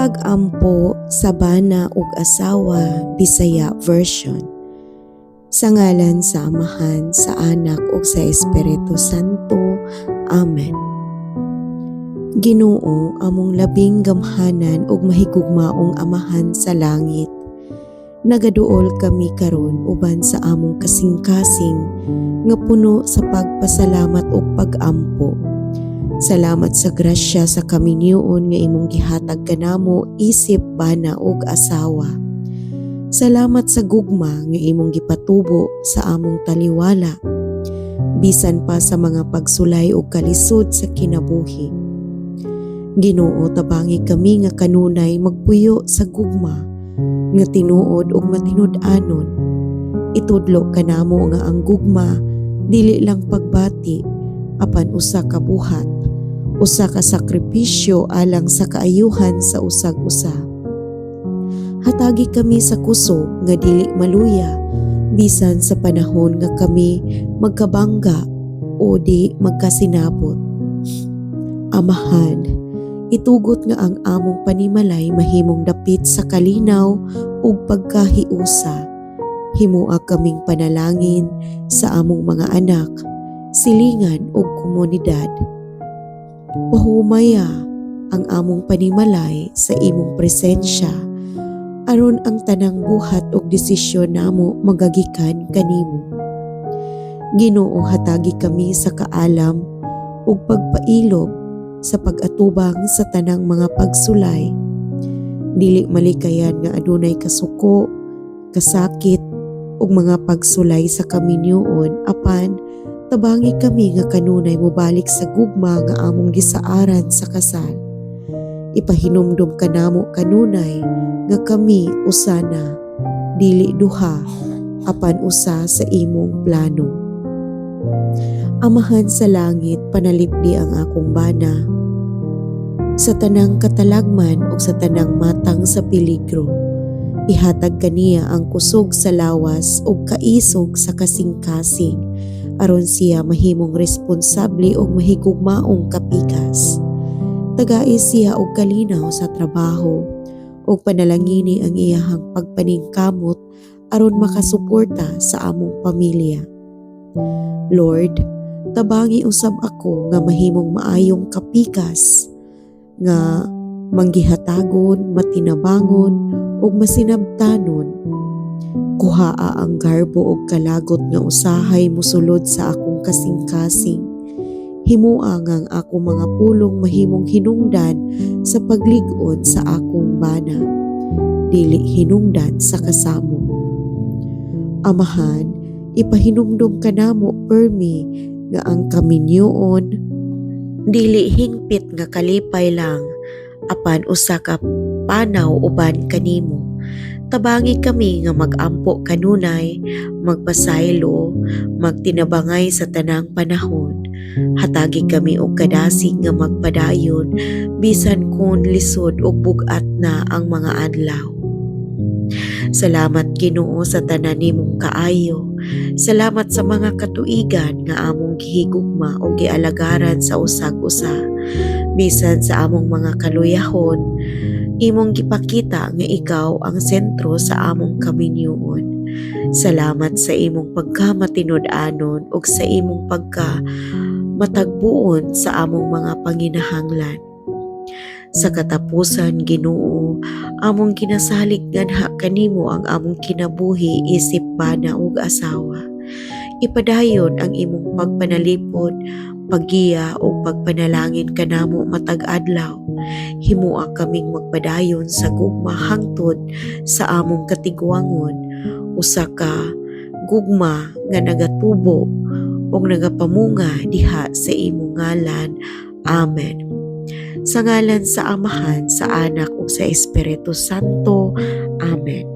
Pag-ampo sa bana ug asawa, Bisaya version. Sa ngalan sa Amahan, sa Anak ug sa Espiritu Santo. Amen. Ginoo, among labing gamhanan ug mahigugmaong Amahan sa langit, nagaduol kami karon uban sa among kasing-kasing nga puno sa pagpasalamat ug pag-ampo. Salamat sa grasya sa kaminyoon nga imong gihatag kanamo isip, bana ug asawa. Salamat sa gugma nga imong gipatubo sa among taliwala, bisan pa sa mga pagsulay ug kalisod sa kinabuhi. Ginoo, tabangi kami nga kanunay magpuyo sa gugma nga tinuod ug matinud-anon. Itudlo kanamo nga ang gugma dili lang pagbati apan usa ka buhat, usa ka sakripisyo alang sa kaayuhan sa usag-usa. Hatagi kami sa kusog nga dili maluya bisan sa panahon nga kami magkabangga o di magkasinabot. Amahan, itugot nga ang among panimalay mahimong dapit sa kalinaw ug pagkahiusa. Himua kaming panalangin sa among mga anak, silingan ug komunidad. Pahumaya ang among panimalay sa imong presensya aron ang tanang buhat ug desisyon namo magagikan kanimo. Ginoo, hatagi kami sa kaalam ug pagpailob sa pag-atubang sa tanang mga pagsulay. Dili malikayan nga adunay kasuko, kasakit ug mga pagsulay sa kaminyoon, apan tabangi kami nga kanunay mobalik sa gugma nga among gisaaran sa kasal. Ipahinumdum kanamo kanunay nga kami usana, dili duha, apan usa sa imong plano. Amahan sa langit, panalipdi ang akong bana sa tanang katalagman ug sa tanang matang sa peligro. Ihatag kaniya ang kusog sa lawas ug kaisog sa kasing-kasing aron siya mahimong responsable ug mahigugmaong kapikas. Tagai siya og kalinaw sa trabaho ug panalangini ang iyahang pagpaningkamot aron makasuporta sa among pamilya. Lord, tabangi usab ako nga mahimong maayong kapikas nga manggihatagon, matinabangon ug masinabtanon. Kuhaa ang garbo ug kalagot nga usahay mosulod sa akong kasing-kasing. Himua nga ang akong mga pulong mahimong hinungdan sa paglig-on sa akong bana, dili hinungdan sa kasamo. Amahan, ipahinumdum kanamo permi nga ang kaminyoon dili hingpit nga kalipay lang, apan usa ka panaw uban kanimo. Tabangi kami nga mag-ampo kanunay, magpasaylo, magtinabangay sa tanang panahon. Hatagi kami og kadasig nga magpadayon bisan kun lisod ug bugat na ang mga adlaw. Salamat Ginoo sa tanan nimong kaayo. Salamat sa mga katuigan nga among gihigugma o gialagaran sa usag-usa. Bisan sa among mga kaluyahon, imong gipakita nga ikaw ang sentro sa among kaminyoon. Salamat sa imong pagkamatinud-anon ug sa imong matagbuon sa among mga panginahanglan. Sa katapusan, Ginoo, among ginasalig ganha kanimo ang among kinabuhi, isip, bana ug asawa. Ipadayon ang imong pagpanalipod, paggiya o pagpanalangin kanamo matag adlaw. Himua kaming magpadayon sa gugma hangtod sa among katigwangon, usa ka gugma nga nagatubo ug nagapamunga diha sa imong ngalan. Amen. Sa ngalan sa Amahan, sa Anak ug sa Espiritu Santo. Amen.